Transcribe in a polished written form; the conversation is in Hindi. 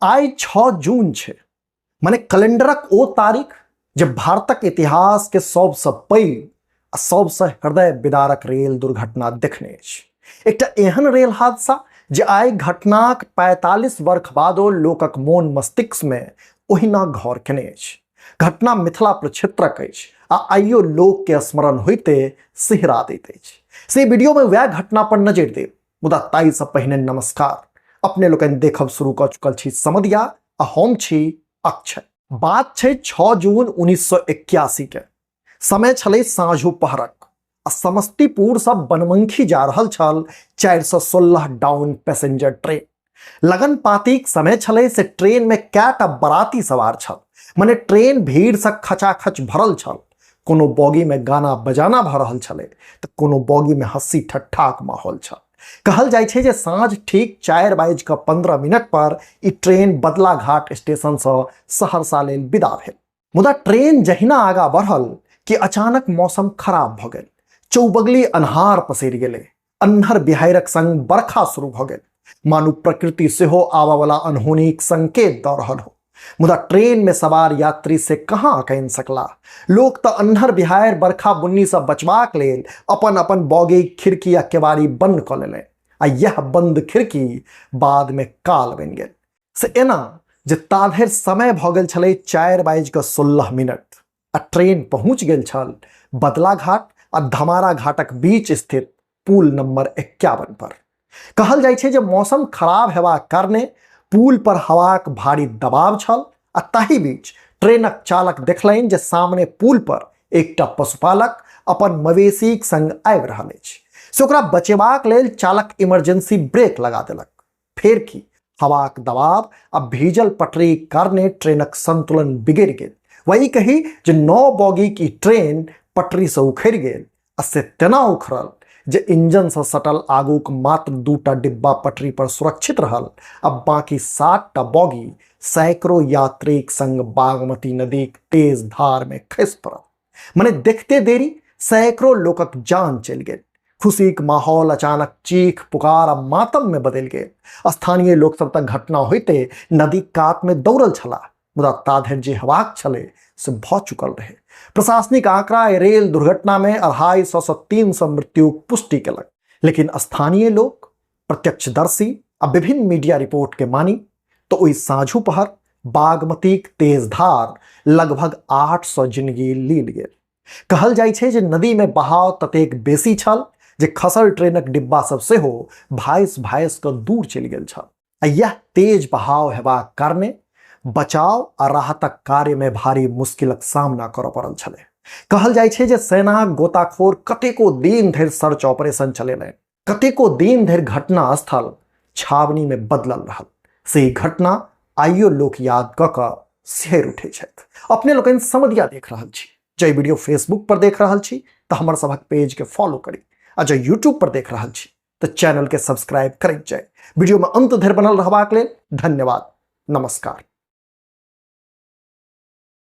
आइ 6 जून छे माने कैलेंडरक ओ तारीख जब भारतक इतिहास के सबसे पैघ आ सबसे हृदय विदारक रेल दुर्घटना देखने अछि। एकटा एहन रेल हादसा जे आइ घटनाक 45 वर्ष बादो लोकक मोन मस्तिष्क में ओहिना घर केने अछि। घटना मिथिला प्रक्षेत्रक अछि आ आइयो लोक के स्मरण होइते सिहरा दैत अछि। से वीडियो में वह घटना पर नजर देब, मुदा ताई से पहिने नमस्कार। अपने लोकन देखब शुरू क चुकल छी समधिया आ हम छी अक्षय। बात छै 6 जून 1981 के। समय छलै साँझो पहरक आ समस्तीपुर से बनमनखी जा रहल छल 416 डाउन पैसेंजर ट्रेन। लगन पातिक समय छलै से ट्रेन में कैटा बराती सवार छल। माने ट्रेन भीड़ से खचाखच भरल छल। कोनो बॉगी में गाना बजाना भ रहल छलै तो कोनो बॉगी में हंसी ठट्ठाक माहौल छल। कहल जाय छै जे साँझ ठीक 4:15 पर ई ट्रेन बदलाघाट स्टेशन से सहरसा लेल विदा भेल। मुदा ट्रेन जहिना आगा बढ़ल कि अचानक मौसम खराब भ गेल। चौबगली अन्हार पसरि गेलै। अन्हर बिहाड़िक संग बरखा शुरू भ गेल। मानो प्रकृति सेहो आबा वाला अनहोनीक संकेत द रहल हो। मुदा ट्रेन में सवार यात्री से कहाँ कहि सकला। लोक तो अन्हर बिहाड़ि बरखा बुन्नी से बचबाक लेल अपन अपन बॉगी खिड़की आ केवाड़ी बंद क लेलनि आ यह बंद खिड़की बाद में काल बनि गेल। से एना जे ताधरि समय भ गेल छलै 4:16 आ ट्रेन पहुंच गेल छल बदलाघाट आ धमारा घाटक बीच स्थित पुल नंबर 51 पर। कहल जाय छै जे मौसम खराब हेबाक कारणे पुल पर हवाक भारी दबाव छल आ ताहि बीच ट्रेनक चालक देखलनि जे सामने पुल पर एकटा पशुपालक अपन मवेशीक संग आबि रहल अछि। से ओकरा बचेबाक लेल चालक इमरजेंसी ब्रेक लगा देलक। फेर की हवाक दबाव आ भीजल पटरीक कारणे ट्रेनक संतुलन बिगड़ि गेल। वही कही जे 9 बॉगी की ट्रेन पटरी से उखड़ि गेल आ से तेना उखड़ल जे इंजन से सटल आगूक मात्र 2टा डिब्बा पटरी पर सुरक्षित रहल आ बाकी 7टा बॉगी सैकड़ों यात्रीक संग बागमती नदीक तेज धार में खसि पड़ल। मने देखते देरी सैकड़ों लोकक जान चलि गेल। खुशीक माहौल अचानक चीख पुकार आ मातम में बदलि गेल। स्थानीय लोक सब तक घटना होइते नदी कात में दौड़ल छला, मुदा ताधरि जे हेबाक छलै से भ चुकल रहे। प्रशासनिक आंकड़ा रेल दुर्घटना में 250 से 300 मृत्युक पुष्टि केलक, लेकिन स्थानीय लोक, प्रत्यक्षदर्शी आ विभिन्न मीडिया रिपोर्ट के मानी तो ओई साँझू पहर बागमतीक तेज धार लगभग 800 जिंदगी लील गेल। कहल जाय छै जे नदी में बहाव ततेक बेसी छल जे खसल ट्रेनक डिब्बा सब सेहो भाइस क दूर चलि गेल छल। आ यह तेज बहाव हेबाक कारणे बचाव आ राहतक कार्य में भारी मुश्किलक सामना करऽ पड़ल छलै। कहल जाय छै जे सेनाक गोताखोर कतेको दिन धरि सर्च ऑपरेशन चलेलनि। कतेको दिन धरि घटना स्थल छावनी में बदलल रहल। से ई घटना आइयो लोक याद क क सिहरि उठै छथि। अपने लोकनि समधिया देख रहल छी। जै वीडियो फेसबुक पर देख रहल छी तो हमर सभक पेज के फॉलो करी आ जो यूट्यूब पर देख रहल छी तो चैनल के सब्सक्राइब करैत जाय। वीडियो में अंत धरि बनल रहबाक लेल धन्यवाद। नमस्कार।